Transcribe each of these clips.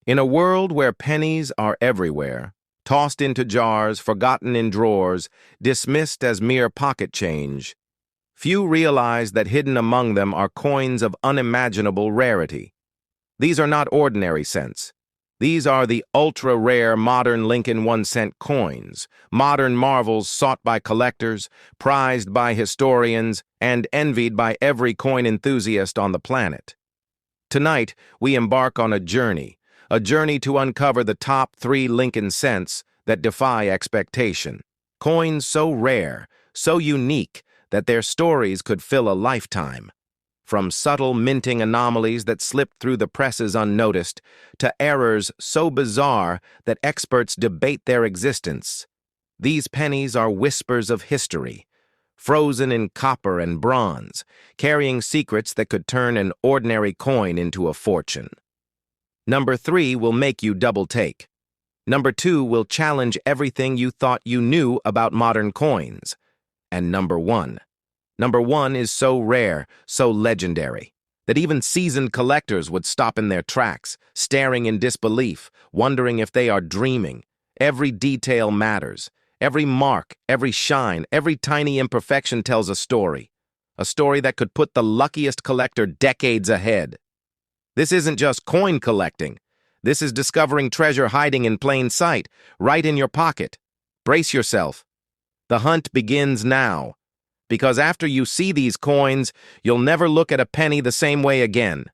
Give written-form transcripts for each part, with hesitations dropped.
In a world where pennies are everywhere, tossed into jars, forgotten in drawers, dismissed as mere pocket change, few realize that hidden among them are coins of unimaginable rarity. These are not ordinary cents. These are the ultra-rare modern Lincoln 1-cent coins, modern marvels sought by collectors, prized by historians, and envied by every coin enthusiast on the planet. Tonight, we embark on a journey to uncover the top 3 Lincoln cents that defy expectation. Coins so rare, so unique, that their stories could fill a lifetime. From subtle minting anomalies that slipped through the presses unnoticed, to errors so bizarre that experts debate their existence. These pennies are whispers of history, frozen in copper and bronze, carrying secrets that could turn an ordinary coin into a fortune. Number 3 will make you double-take. Number 2 will challenge everything you thought you knew about modern coins. And Number 1 is so rare, so legendary, that even seasoned collectors would stop in their tracks, staring in disbelief, wondering if they are dreaming. Every detail matters. Every mark, every shine, every tiny imperfection tells a story that could put the luckiest collector decades ahead. This isn't just coin collecting. This is discovering treasure hiding in plain sight, right in your pocket. Brace yourself. The hunt begins now, because after you see these coins, you'll never look at a penny the same way again.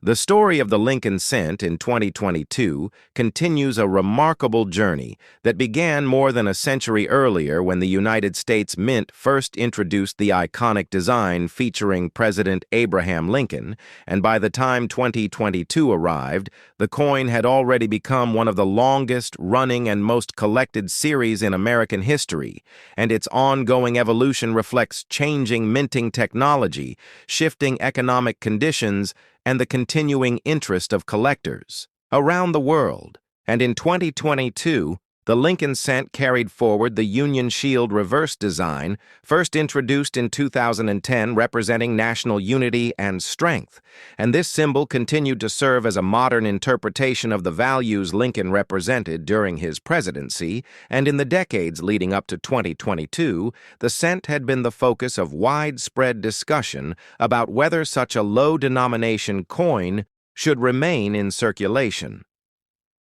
The story of the Lincoln cent in 2022 continues a remarkable journey that began more than a century earlier when the United States Mint first introduced the iconic design featuring President Abraham Lincoln, and by the time 2022 arrived, the coin had already become one of the longest-running and most collected series in American history, and its ongoing evolution reflects changing minting technology, shifting economic conditions, and the continuing interest of collectors around the world. And in 2022, the Lincoln cent carried forward the Union Shield reverse design, first introduced in 2010, representing national unity and strength. And this symbol continued to serve as a modern interpretation of the values Lincoln represented during his presidency, and in the decades leading up to 2022, the cent had been the focus of widespread discussion about whether such a low-denomination coin should remain in circulation.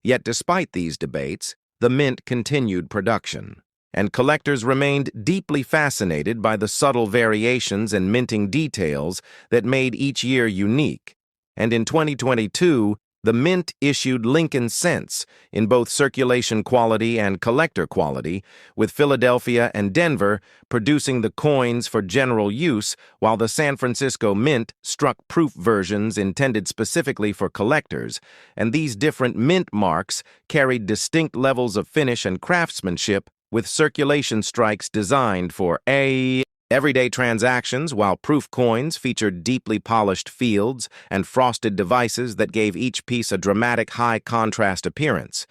Yet despite these debates, the mint continued production, and collectors remained deeply fascinated by the subtle variations and minting details that made each year unique. And in 2022, the Mint issued Lincoln cents in both circulation quality and collector quality, with Philadelphia and Denver producing the coins for general use, while the San Francisco Mint struck proof versions intended specifically for collectors, and these different mint marks carried distinct levels of finish and craftsmanship, with circulation strikes designed for everyday transactions, while proof coins featured deeply polished fields and frosted devices that gave each piece a dramatic high-contrast appearance.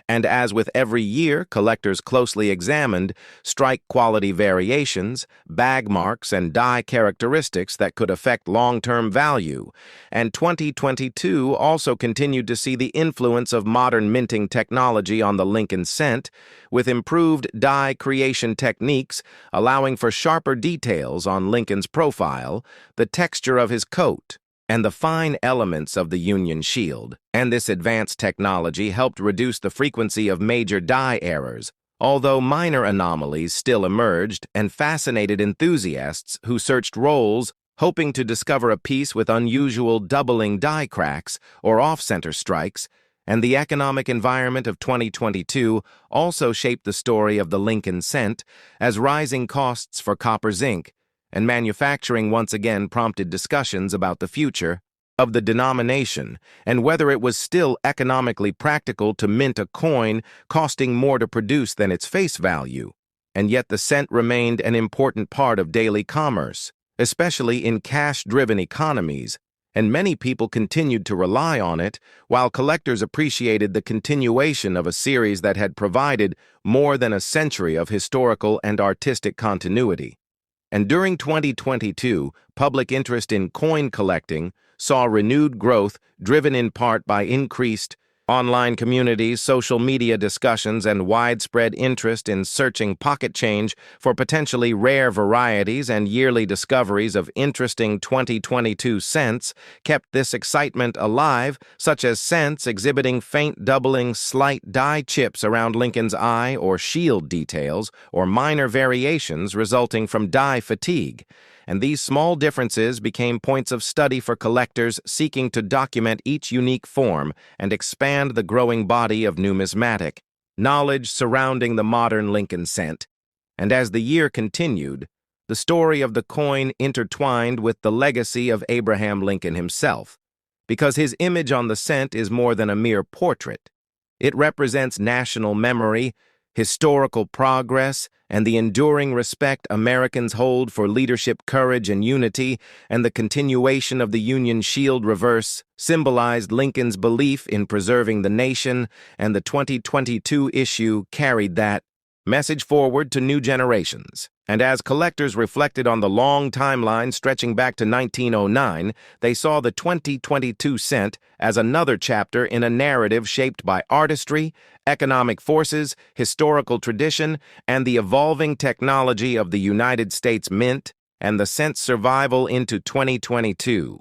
And as with every year, collectors closely examined strike-quality variations, bag marks, and die characteristics that could affect long-term value. And 2022 also continued to see the influence of modern minting technology on the Lincoln cent, with improved die creation techniques allowing for sharper details on Lincoln's profile, the texture of his coat, and the fine elements of the Union Shield. And this advanced technology helped reduce the frequency of major die errors, although minor anomalies still emerged and fascinated enthusiasts who searched rolls hoping to discover a piece with unusual doubling die cracks or off-center strikes. And the economic environment of 2022 also shaped the story of the Lincoln cent, as rising costs for copper zinc and manufacturing once again prompted discussions about the future of the denomination and whether it was still economically practical to mint a coin costing more to produce than its face value. And yet the cent remained an important part of daily commerce, especially in cash-driven economies, and many people continued to rely on it, while collectors appreciated the continuation of a series that had provided more than a century of historical and artistic continuity. And during 2022, public interest in coin collecting saw renewed growth driven in part by increased Online communities, social media discussions, and widespread interest in searching pocket change for potentially rare varieties and yearly discoveries of interesting 2022 cents kept this excitement alive, such as cents exhibiting faint doubling slight die chips around Lincoln's eye or shield details, or minor variations resulting from die fatigue. And these small differences became points of study for collectors seeking to document each unique form and expand the growing body of numismatic knowledge surrounding the modern Lincoln cent. And as the year continued, the story of the coin intertwined with the legacy of Abraham Lincoln himself, because his image on the cent is more than a mere portrait. It represents national memory, historical progress, and the enduring respect Americans hold for leadership, courage, and unity, and the continuation of the Union Shield reverse symbolized Lincoln's belief in preserving the nation, and the 2022 issue carried that message forward to new generations. And as collectors reflected on the long timeline stretching back to 1909, they saw the 2022 cent as another chapter in a narrative shaped by artistry, economic forces, historical tradition, and the evolving technology of the United States Mint, and the cent's survival into 2022.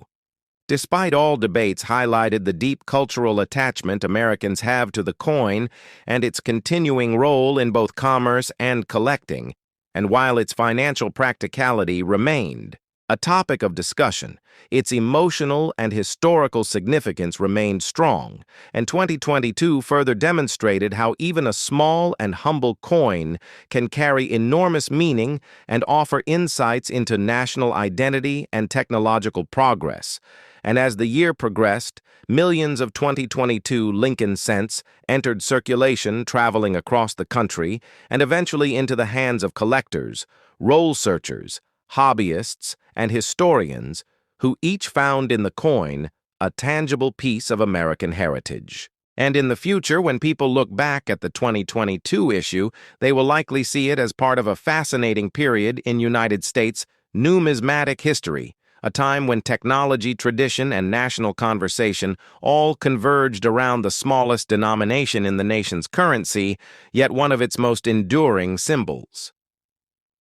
Despite all debates highlighted the deep cultural attachment Americans have to the coin and its continuing role in both commerce and collecting, and while its financial practicality remained a topic of discussion, its emotional and historical significance remained strong, and 2022 further demonstrated how even a small and humble coin can carry enormous meaning and offer insights into national identity and technological progress. And as the year progressed, millions of 2022 Lincoln cents entered circulation, traveling across the country and eventually into the hands of collectors, roll searchers, hobbyists, and historians who each found in the coin a tangible piece of American heritage. And in the future, when people look back at the 2022 issue, they will likely see it as part of a fascinating period in United States numismatic history, a time when technology, tradition, and national conversation all converged around the smallest denomination in the nation's currency, yet one of its most enduring symbols.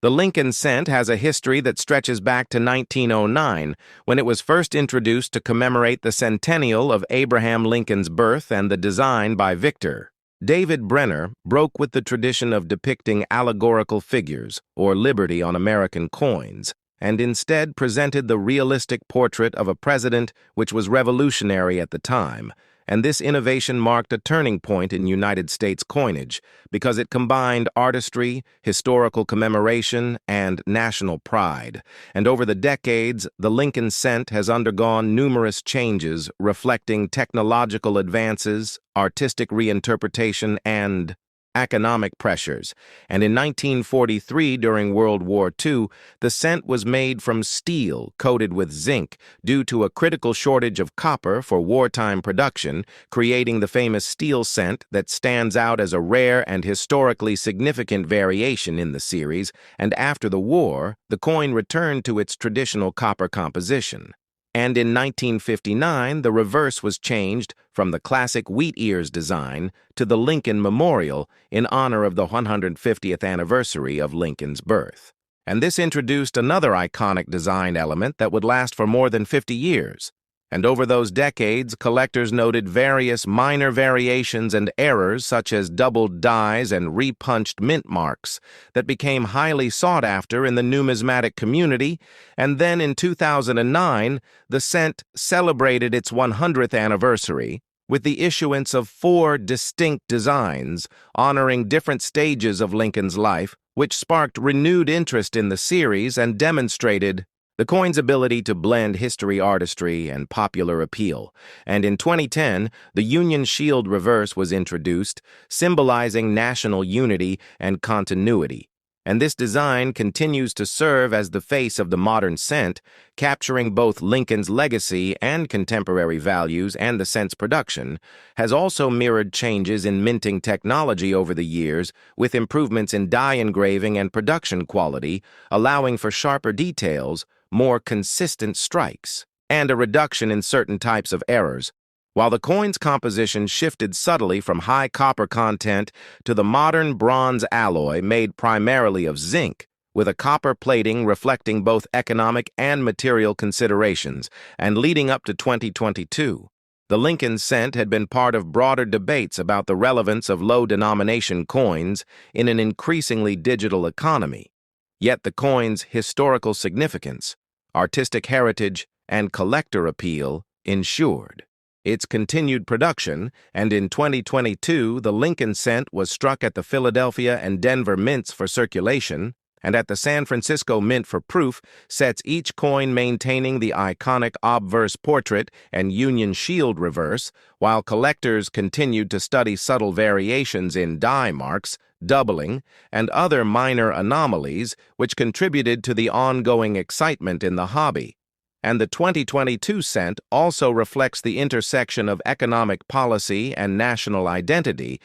The Lincoln cent has a history that stretches back to 1909, when it was first introduced to commemorate the centennial of Abraham Lincoln's birth, and the design by Victor David Brenner broke with the tradition of depicting allegorical figures or liberty on American coins, and instead presented the realistic portrait of a president, which was revolutionary at the time. And this innovation marked a turning point in United States coinage because it combined artistry, historical commemoration, and national pride. And over the decades, the Lincoln cent has undergone numerous changes reflecting technological advances, artistic reinterpretation, and economic pressures, and in 1943, during World War II, the cent was made from steel coated with zinc due to a critical shortage of copper for wartime production, creating the famous steel cent that stands out as a rare and historically significant variation in the series, and after the war, the coin returned to its traditional copper composition. And in 1959, the reverse was changed from the classic wheat ears design to the Lincoln Memorial in honor of the 150th anniversary of Lincoln's birth. And this introduced another iconic design element that would last for more than 50 years. And over those decades, collectors noted various minor variations and errors such as doubled dies and repunched mint marks that became highly sought after in the numismatic community, and then in 2009, the cent celebrated its 100th anniversary with the issuance of 4 distinct designs honoring different stages of Lincoln's life, which sparked renewed interest in the series and demonstrated the coin's ability to blend history, artistry, and popular appeal. And in 2010, the Union Shield reverse was introduced, symbolizing national unity and continuity. And this design continues to serve as the face of the modern cent, capturing both Lincoln's legacy and contemporary values, and the cent's production has also mirrored changes in minting technology over the years, with improvements in die engraving and production quality, allowing for sharper details, more consistent strikes, and a reduction in certain types of errors. while the coin's composition shifted subtly from high copper content to the modern bronze alloy made primarily of zinc, with a copper plating reflecting both economic and material considerations, and leading up to 2022. The Lincoln cent had been part of broader debates about the relevance of low-denomination coins in an increasingly digital economy. Yet the coin's historical significance, artistic heritage, and collector appeal ensured its continued production, and in 2022 the Lincoln cent was struck at the Philadelphia and Denver mints for circulation, and at the San Francisco Mint for proof, sets each coin maintaining the iconic obverse portrait and Union Shield reverse, while collectors continued to study subtle variations in die marks, doubling, and other minor anomalies which contributed to the ongoing excitement in the hobby. And the 2022 cent also reflects the intersection of economic policy and national identity.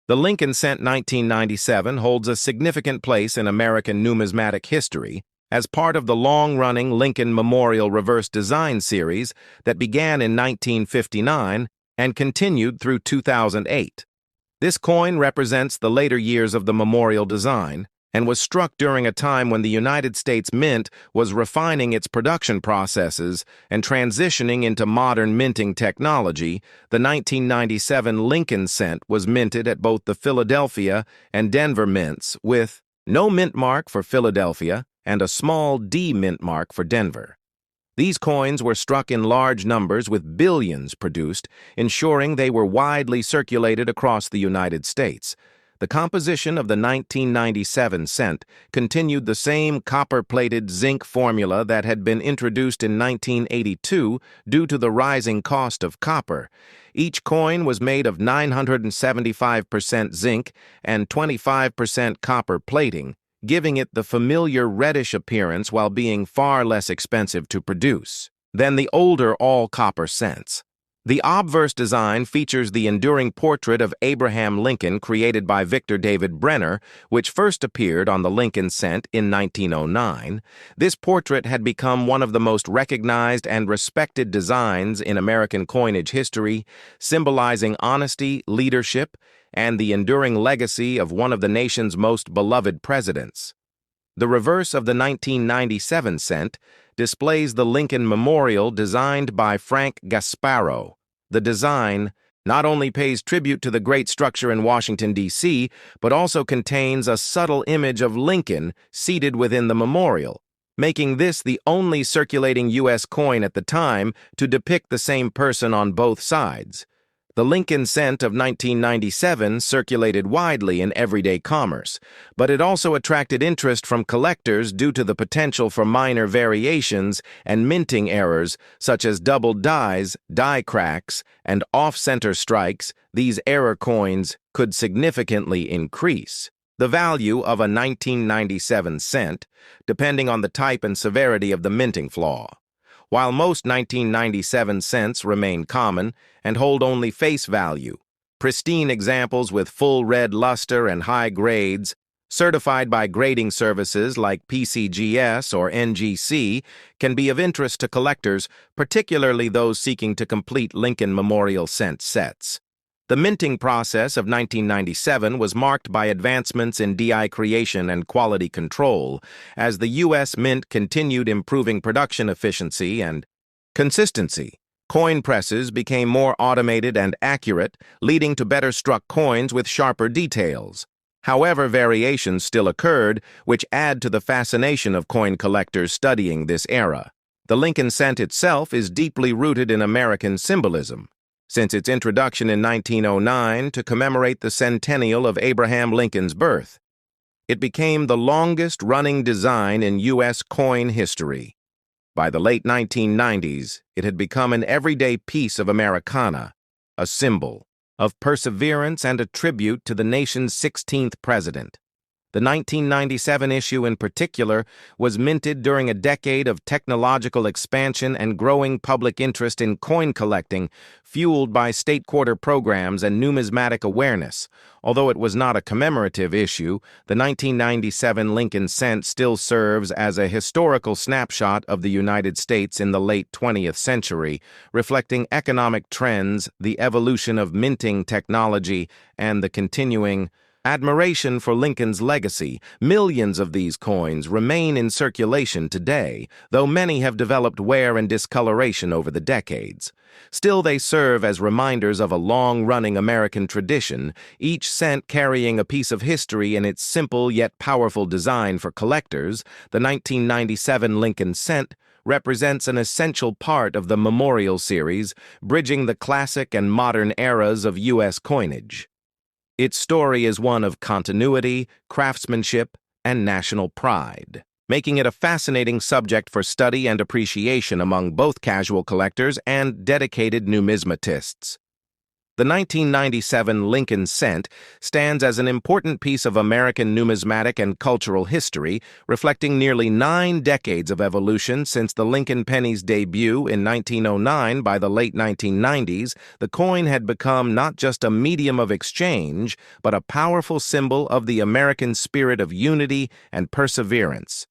The Lincoln cent 1997 holds a significant place in American numismatic history as part of the long-running Lincoln Memorial Reverse Design series that began in 1959 and continued through 2008. This coin represents the later years of the memorial design and was struck during a time when the United States Mint was refining its production processes and transitioning into modern minting technology. The 1997 Lincoln cent was minted at both the Philadelphia and Denver mints, with no mint mark for Philadelphia and a small D mint mark for Denver. These coins were struck in large numbers with billions produced, ensuring they were widely circulated across the United States. The composition of the 1997 cent continued the same copper-plated zinc formula that had been introduced in 1982 due to the rising cost of copper. Each coin was made of 975% zinc and 25% copper plating, giving it the familiar reddish appearance while being far less expensive to produce than the older all-copper cents. The obverse design features the enduring portrait of Abraham Lincoln created by Victor David Brenner, which first appeared on the Lincoln cent in 1909. This portrait had become one of the most recognized and respected designs in American coinage history, symbolizing honesty, leadership, and the enduring legacy of one of the nation's most beloved presidents. The reverse of the 1997 cent displays the Lincoln Memorial designed by Frank Gasparo. The design not only pays tribute to the great structure in Washington, D.C., but also contains a subtle image of Lincoln seated within the memorial, making this the only circulating U.S. coin at the time to depict the same person on both sides. The Lincoln cent of 1997 circulated widely in everyday commerce, but it also attracted interest from collectors due to the potential for minor variations and minting errors such as double dies, die cracks, and off-center strikes. These error coins could significantly increase the value of a 1997 cent, depending on the type and severity of the minting flaw. While most 1997 cents remain common and hold only face value, pristine examples with full red luster and high grades, certified by grading services like PCGS or NGC, can be of interest to collectors, particularly those seeking to complete Lincoln Memorial cent sets. The minting process of 1997 was marked by advancements in DI creation and quality control, as the U.S. Mint continued improving production efficiency and consistency. Coin presses became more automated and accurate, leading to better struck coins with sharper details. However, variations still occurred, which add to the fascination of coin collectors studying this era. The Lincoln cent itself is deeply rooted in American symbolism. Since its introduction in 1909 to commemorate the centennial of Abraham Lincoln's birth, it became the longest-running design in U.S. coin history. By the late 1990s, it had become an everyday piece of Americana, a symbol of perseverance and a tribute to the nation's 16th president. The 1997 issue in particular was minted during a decade of technological expansion and growing public interest in coin collecting, fueled by state quarter programs and numismatic awareness. Although it was not a commemorative issue, the 1997 Lincoln cent still serves as a historical snapshot of the United States in the late 20th century, reflecting economic trends, the evolution of minting technology, and the continuing admiration for Lincoln's legacy. Millions of these coins remain in circulation today, though many have developed wear and discoloration over the decades. Still, they serve as reminders of a long-running American tradition, each cent carrying a piece of history in its simple yet powerful design for collectors. The 1997 Lincoln cent represents an essential part of the Memorial Series, bridging the classic and modern eras of U.S. coinage. Its story is one of continuity, craftsmanship, and national pride, making it a fascinating subject for study and appreciation among both casual collectors and dedicated numismatists. The 1997 Lincoln cent stands as an important piece of American numismatic and cultural history, reflecting nearly 9 decades of evolution since the Lincoln penny's debut in 1909. By the late 1990s, the coin had become not just a medium of exchange, but a powerful symbol of the American spirit of unity and perseverance.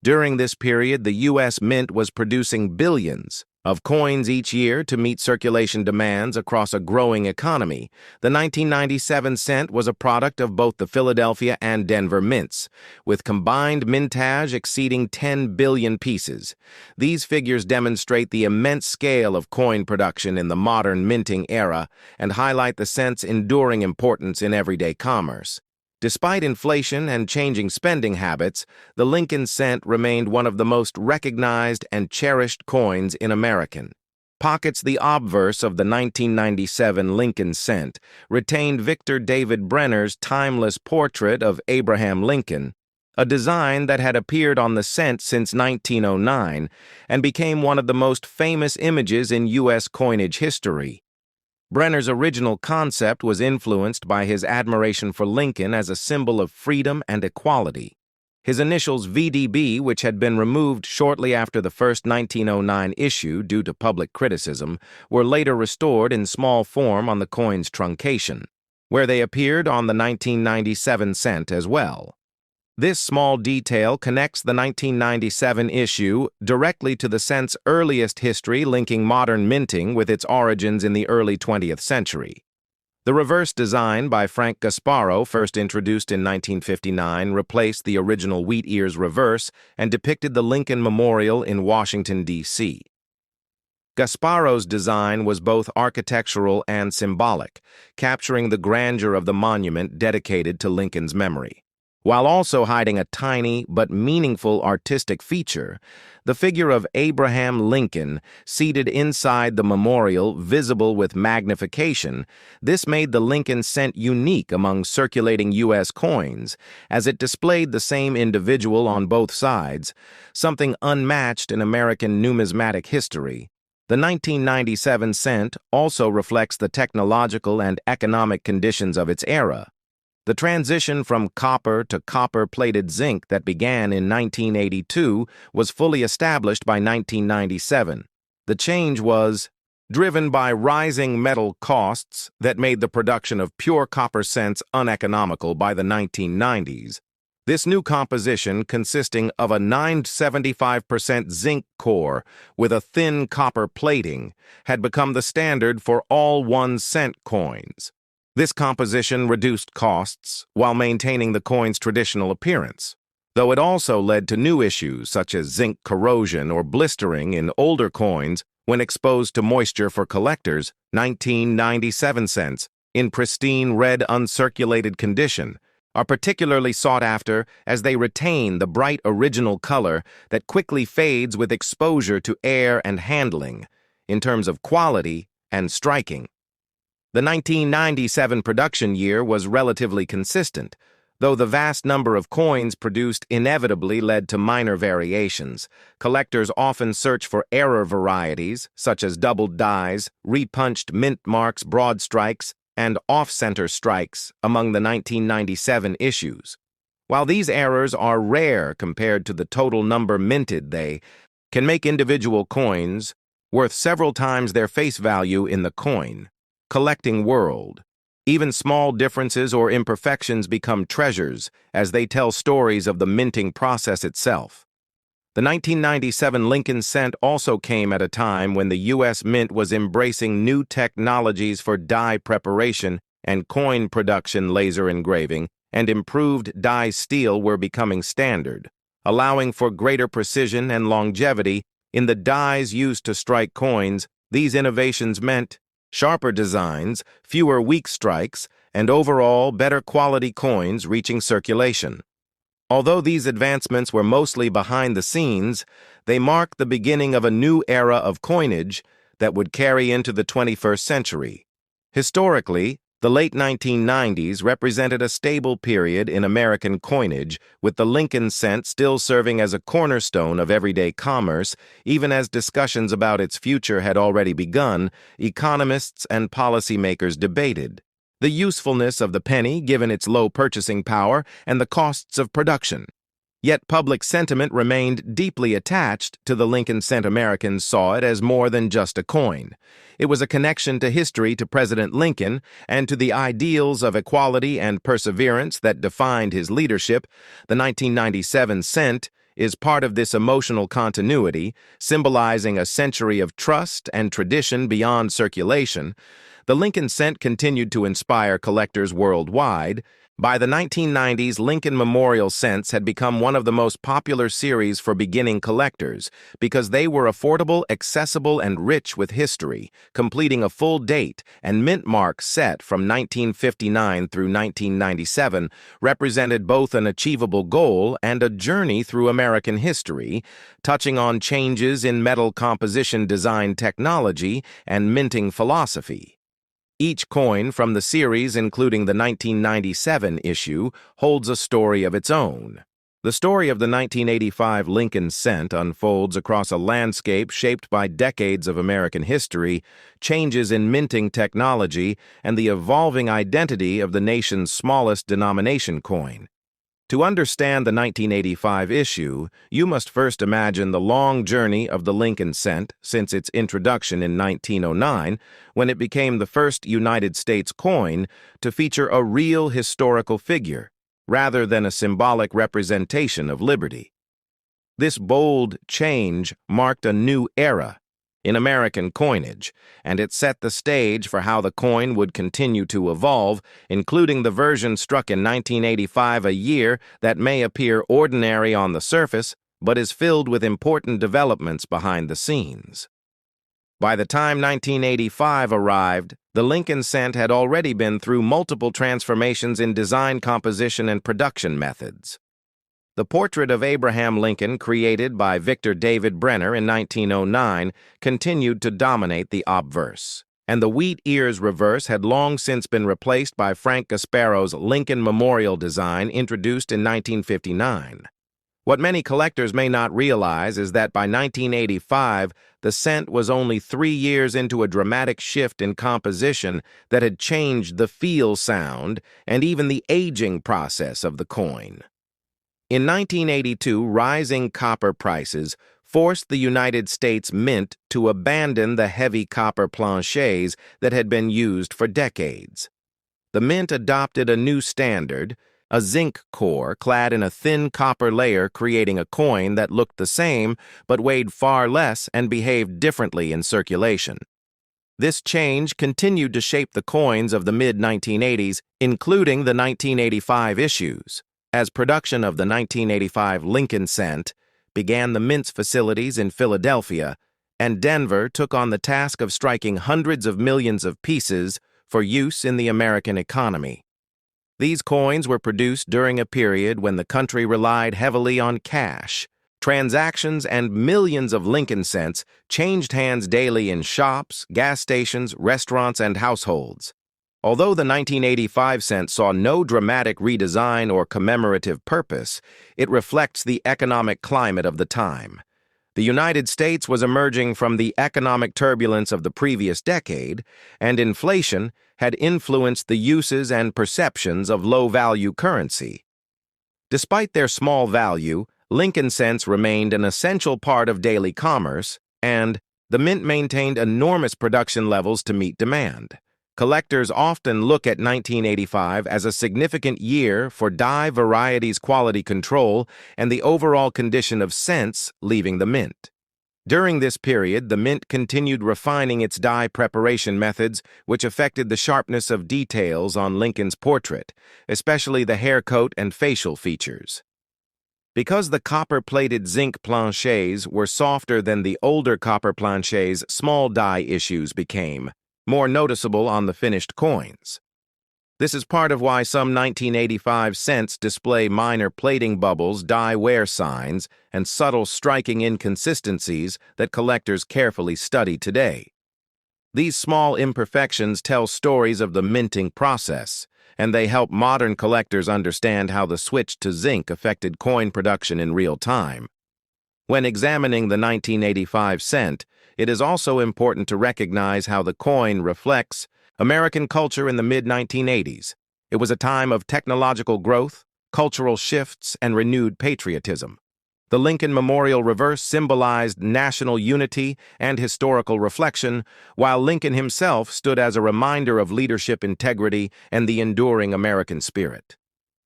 During this period, the U.S. Mint was producing billions of coins each year to meet circulation demands across a growing economy. The 1997 cent was a product of both the Philadelphia and Denver mints, with combined mintage exceeding 10 billion pieces. These figures demonstrate the immense scale of coin production in the modern minting era and highlight the cent's enduring importance in everyday commerce. Despite inflation and changing spending habits, the Lincoln cent remained one of the most recognized and cherished coins in American pockets. The obverse of the 1997 Lincoln cent retained Victor David Brenner's timeless portrait of Abraham Lincoln, a design that had appeared on the cent since 1909 and became one of the most famous images in U.S. coinage history. Brenner's original concept was influenced by his admiration for Lincoln as a symbol of freedom and equality. His initials VDB, which had been removed shortly after the first 1909 issue due to public criticism, were later restored in small form on the coin's truncation, where they appeared on the 1997 cent as well. This small detail connects the 1997 issue directly to the cent's earliest history, linking modern minting with its origins in the early 20th century. The reverse design by Frank Gasparo, first introduced in 1959, replaced the original wheat ears reverse and depicted the Lincoln Memorial in Washington, D.C. Gasparo's design was both architectural and symbolic, capturing the grandeur of the monument dedicated to Lincoln's memory. While also hiding a tiny but meaningful artistic feature, the figure of Abraham Lincoln seated inside the memorial, visible with magnification. This made the Lincoln cent unique among circulating U.S. coins, as it displayed the same individual on both sides, something unmatched in American numismatic history. The 1997 cent also reflects the technological and economic conditions of its era. The transition from copper to copper-plated zinc that began in 1982 was fully established by 1997. The change was driven by rising metal costs that made the production of pure copper cents uneconomical by the 1990s. This new composition, consisting of a 9.75% zinc core with a thin copper plating, had become the standard for all 1-cent coins. This composition reduced costs while maintaining the coin's traditional appearance, though it also led to new issues such as zinc corrosion or blistering in older coins when exposed to moisture. For collectors, 1997 cents, in pristine red uncirculated condition, are particularly sought after as they retain the bright original color that quickly fades with exposure to air and handling, in terms of quality and striking. The 1997 production year was relatively consistent, though the vast number of coins produced inevitably led to minor variations. Collectors often search for error varieties, such as doubled dies, repunched mint marks, broad strikes, and off-center strikes among the 1997 issues. While these errors are rare compared to the total number minted, they can make individual coins worth several times their face value in the coin collecting world. Even small differences or imperfections become treasures as they tell stories of the minting process itself. The 1997 Lincoln cent also came at a time when the U.S. Mint was embracing new technologies for die preparation and coin production. Laser engraving and improved die steel were becoming standard, allowing for greater precision and longevity in the dies used to strike coins. These innovations meant sharper designs, fewer weak strikes, and overall better quality coins reaching circulation. Although these advancements were mostly behind the scenes, they mark the beginning of a new era of coinage that would carry into the 21st century. Historically, the late 1990s represented a stable period in American coinage, with the Lincoln cent still serving as a cornerstone of everyday commerce. Even as discussions about its future had already begun, economists and policymakers debated the usefulness of the penny given its low purchasing power and the costs of production. Yet public sentiment remained deeply attached to the Lincoln cent. Americans saw it as more than just a coin. It was a connection to history, to President Lincoln, and to the ideals of equality and perseverance that defined his leadership. The 1997 cent is part of this emotional continuity, symbolizing a century of trust and tradition beyond circulation. The Lincoln cent continued to inspire collectors worldwide. By the 1990s, Lincoln Memorial cents had become one of the most popular series for beginning collectors because they were affordable, accessible, and rich with history, completing a full date and mint mark set from 1959 through 1997 represented both an achievable goal and a journey through American history, touching on changes in metal composition design technology and minting philosophy. Each coin from the series, including the 1997 issue, holds a story of its own. The story of the 1985 Lincoln cent unfolds across a landscape shaped by decades of American history, changes in minting technology, and the evolving identity of the nation's smallest denomination coin. To understand the 1985 issue, you must first imagine the long journey of the Lincoln cent since its introduction in 1909, when it became the first United States coin to feature a real historical figure, rather than a symbolic representation of liberty. This bold change marked a new era in American coinage, and it set the stage for how the coin would continue to evolve, including the version struck in 1985, a year that may appear ordinary on the surface, but is filled with important developments behind the scenes. By the time 1985 arrived, the Lincoln cent had already been through multiple transformations in design, composition, and production methods. The portrait of Abraham Lincoln, created by Victor David Brenner in 1909, continued to dominate the obverse, and the wheat ears reverse had long since been replaced by Frank Gasparo's Lincoln Memorial design introduced in 1959. What many collectors may not realize is that by 1985, the cent was only 3 years into a dramatic shift in composition that had changed the feel, sound, and even the aging process of the coin. In 1982, rising copper prices forced the United States Mint to abandon the heavy copper planchets that had been used for decades. The Mint adopted a new standard, a zinc core clad in a thin copper layer, creating a coin that looked the same but weighed far less and behaved differently in circulation. This change continued to shape the coins of the mid-1980s, including the 1985 issues. As production of the 1985 Lincoln cent began, the Mint's facilities in Philadelphia and Denver took on the task of striking hundreds of millions of pieces for use in the American economy. These coins were produced during a period when the country relied heavily on cash. Transactions and millions of Lincoln cents changed hands daily in shops, gas stations, restaurants, and households. Although the 1985 cent saw no dramatic redesign or commemorative purpose, it reflects the economic climate of the time. The United States was emerging from the economic turbulence of the previous decade, and inflation had influenced the uses and perceptions of low-value currency. Despite their small value, Lincoln cents remained an essential part of daily commerce, and the mint maintained enormous production levels to meet demand. Collectors often look at 1985 as a significant year for die varieties quality control and the overall condition of cents leaving the mint. During this period, the mint continued refining its die preparation methods, which affected the sharpness of details on Lincoln's portrait, especially the hair coat and facial features. Because the copper-plated zinc planchets were softer than the older copper planchets, small die issues became more noticeable on the finished coins. This is part of why some 1985 cents display minor plating bubbles, die wear signs, and subtle striking inconsistencies that collectors carefully study today. These small imperfections tell stories of the minting process, and they help modern collectors understand how the switch to zinc affected coin production in real time. When examining the 1985 cent, it is also important to recognize how the coin reflects American culture in the mid-1980s. It was a time of technological growth, cultural shifts, and renewed patriotism. The Lincoln Memorial reverse symbolized national unity and historical reflection, while Lincoln himself stood as a reminder of leadership integrity and the enduring American spirit.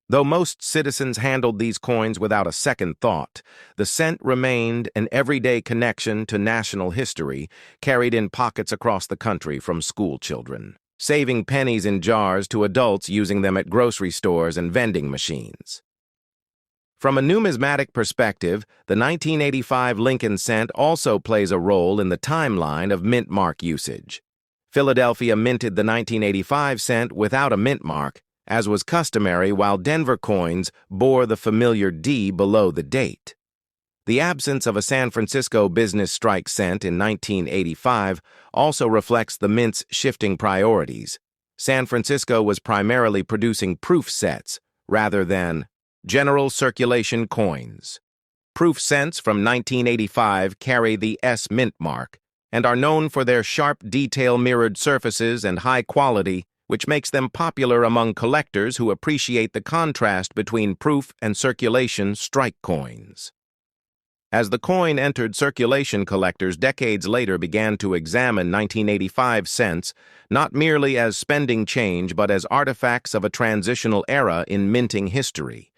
Though most citizens handled these coins without a second thought, the cent remained an everyday connection to national history, carried in pockets across the country from school children, saving pennies in jars to adults using them at grocery stores and vending machines. From a numismatic perspective, the 1985 Lincoln cent also plays a role in the timeline of mint mark usage. Philadelphia minted the 1985 cent without a mint mark, as was customary, while Denver coins bore the familiar D below the date. The absence of a San Francisco business strike cent in 1985 also reflects the mint's shifting priorities. San Francisco was primarily producing proof sets rather than general circulation coins. Proof cents from 1985 carry the S mint mark and are known for their sharp detail mirrored surfaces and high quality, which makes them popular among collectors who appreciate the contrast between proof and circulation strike coins. As the coin entered circulation, collectors decades later began to examine 1985 cents not merely as spending change but as artifacts of a transitional era in minting history.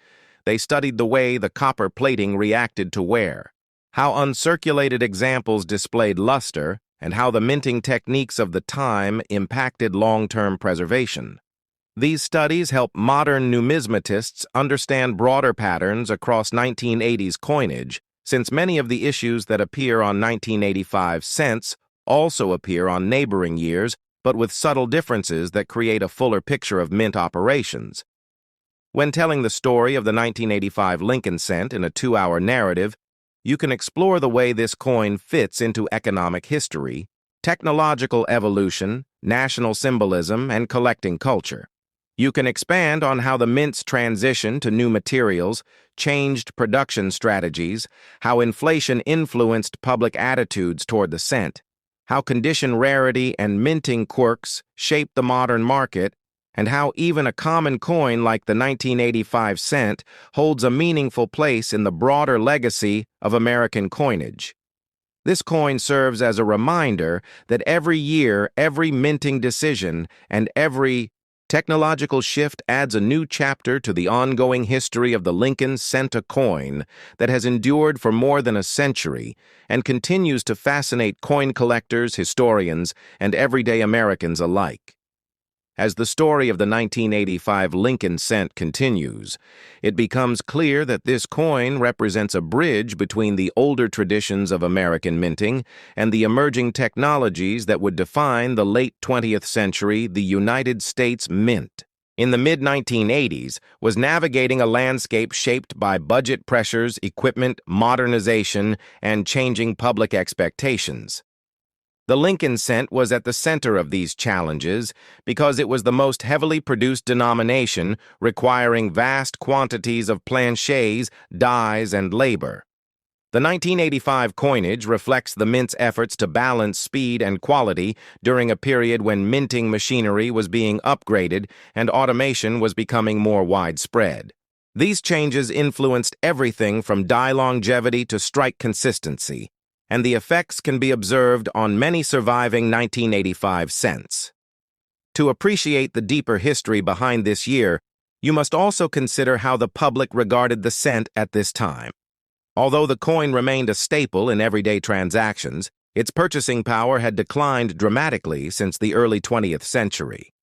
They studied the way the copper plating reacted to wear, how uncirculated examples displayed luster, and how the minting techniques of the time impacted long-term preservation. These studies help modern numismatists understand broader patterns across 1980s coinage, since many of the issues that appear on 1985 cents also appear on neighboring years, but with subtle differences that create a fuller picture of mint operations. When telling the story of the 1985 Lincoln cent in a 2-hour narrative, you can explore the way this coin fits into economic history, technological evolution, national symbolism, and collecting culture. You can expand on how the mint's transition to new materials changed production strategies, how inflation influenced public attitudes toward the cent, how condition rarity and minting quirks shaped the modern market, and how even a common coin like the 1985 cent holds a meaningful place in the broader legacy of American coinage. This coin serves as a reminder that every year, every minting decision, and every technological shift adds a new chapter to the ongoing history of the Lincoln cent, a coin that has endured for more than a century and continues to fascinate coin collectors, historians, and everyday Americans alike. As the story of the 1985 Lincoln cent continues, it becomes clear that this coin represents a bridge between the older traditions of American minting and the emerging technologies that would define the late 20th century, the United States Mint. In the mid-1980s, was navigating a landscape shaped by budget pressures, equipment modernization, and changing public expectations. The Lincoln cent was at the center of these challenges because it was the most heavily produced denomination, requiring vast quantities of planchets, dies, and labor. The 1985 coinage reflects the mint's efforts to balance speed and quality during a period when minting machinery was being upgraded and automation was becoming more widespread. These changes influenced everything from die longevity to strike consistency, and the effects can be observed on many surviving 1985 cents. To appreciate the deeper history behind this year, you must also consider how the public regarded the cent at this time. Although the coin remained a staple in everyday transactions, its purchasing power had declined dramatically since the early 20th century.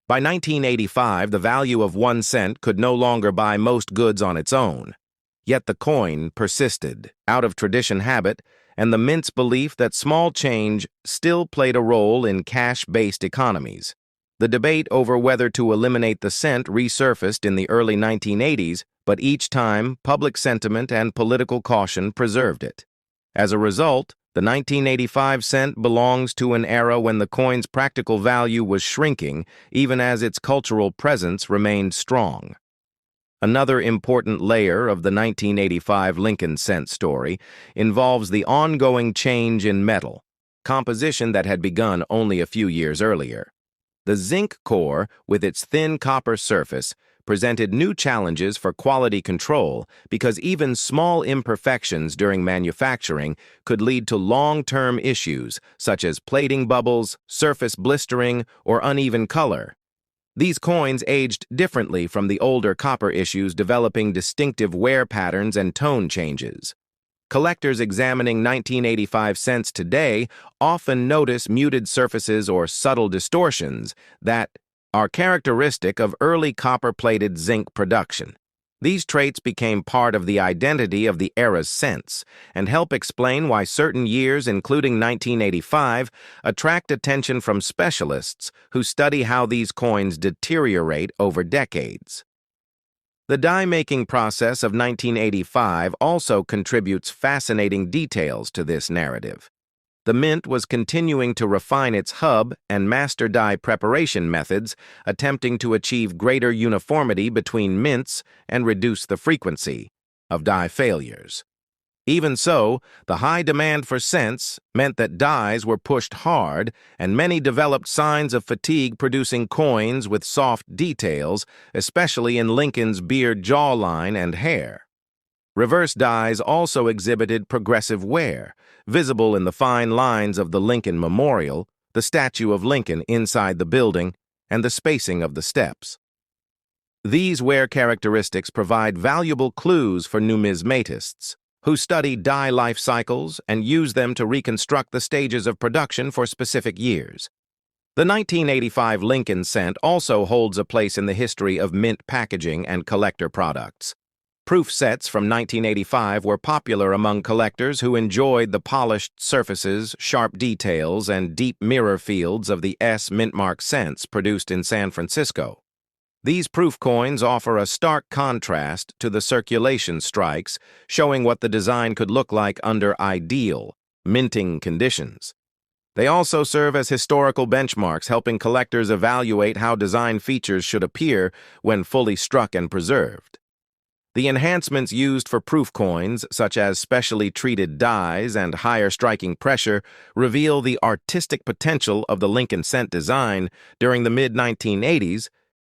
By 1985, the value of 1 cent could no longer buy most goods on its own. Yet the coin persisted, out of tradition habit, and the mint's belief that small change still played a role in cash-based economies. The debate over whether to eliminate the cent resurfaced in the early 1980s, but each time, public sentiment and political caution preserved it. As a result, the 1985 cent belongs to an era when the coin's practical value was shrinking, even as its cultural presence remained strong. Another important layer of the 1985 Lincoln cent story involves the ongoing change in metal, composition that had begun only a few years earlier. The zinc core, with its thin copper surface, presented new challenges for quality control because even small imperfections during manufacturing could lead to long-term issues such as plating bubbles, surface blistering, or uneven color. These coins aged differently from the older copper issues, developing distinctive wear patterns and tone changes. Collectors examining 1985 cents today often notice muted surfaces or subtle distortions that are characteristic of early copper-plated zinc production. These traits became part of the identity of the era's cents and help explain why certain years, including 1985, attract attention from specialists who study how these coins deteriorate over decades. The die-making process of 1985 also contributes fascinating details to this narrative. The mint was continuing to refine its hub and master die preparation methods, attempting to achieve greater uniformity between mints and reduce the frequency of die failures. Even so, the high demand for cents meant that dies were pushed hard, and many developed signs of fatigue, producing coins with soft details, especially in Lincoln's beard jawline and hair. Reverse dies also exhibited progressive wear, visible in the fine lines of the Lincoln Memorial, the statue of Lincoln inside the building, and the spacing of the steps. These wear characteristics provide valuable clues for numismatists, who study die life cycles and use them to reconstruct the stages of production for specific years. The 1985 Lincoln cent also holds a place in the history of mint packaging and collector products. Proof sets from 1985 were popular among collectors who enjoyed the polished surfaces, sharp details, and deep mirror fields of the S Mintmark cents produced in San Francisco. These proof coins offer a stark contrast to the circulation strikes, showing what the design could look like under ideal, minting conditions. They also serve as historical benchmarks, helping collectors evaluate how design features should appear when fully struck and preserved. The enhancements used for proof coins, such as specially treated dies and higher striking pressure, reveal the artistic potential of the Lincoln cent design during the mid-1980s,